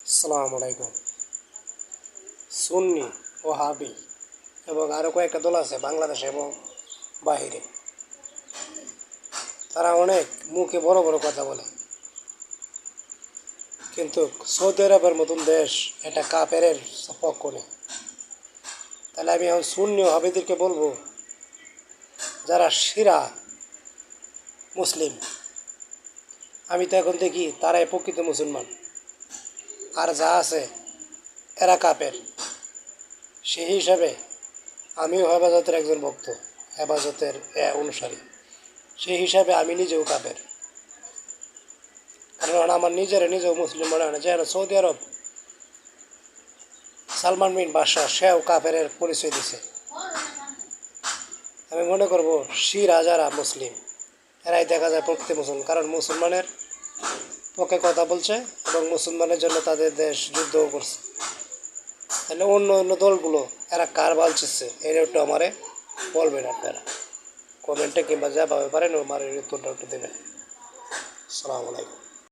আসসালামু আলাইকুম। সুন্নি ও হাবি এবং আরও কয়েকটা দল আছে বাংলাদেশে এবং বাহিরে। তারা অনেক মুখে বড় বড় কথা বলে, কিন্তু সৌদি আরবের মতন দেশ এটা কাফেরের পক্ষ নেই। তাহলে আমি এখন সুন্নি ও হাবিদেরকে বলবো, যারা শিরা মুসলিম, আমি তো এখন দেখি তারাই প্রকৃত মুসলমান, আর যা আছে এরা কাফের। সেই হিসাবে আমিও হেফাজতের একজন ভক্ত, হেফাজতের অনুসারী। সেই হিসাবে আমি নিজেও কাফের, কারণ আমার নিজেও মুসলিম মনে হয় না। যেন সৌদি আরব সালমান বিন বাদশাহ সেও কাফের পরিচয় দিছে। আমি মনে করব শিরা যারা মুসলিম এরাই দেখা যায় প্রকৃত মুসলমান, কারণ মুসলমানের পক্ষে কথা বলছে এবং মুসলমানের জন্য তাদের দেশ যুদ্ধও করছে। তাহলে অন্য অন্য দলগুলো এরা কার বালছে এর একটু আমারে বলবেন আপনারা কমেন্টে, কিংবা যা ভাবে পারেন আমার উত্তরটা একটু দেবেন। আসসালামু আলাইকুম।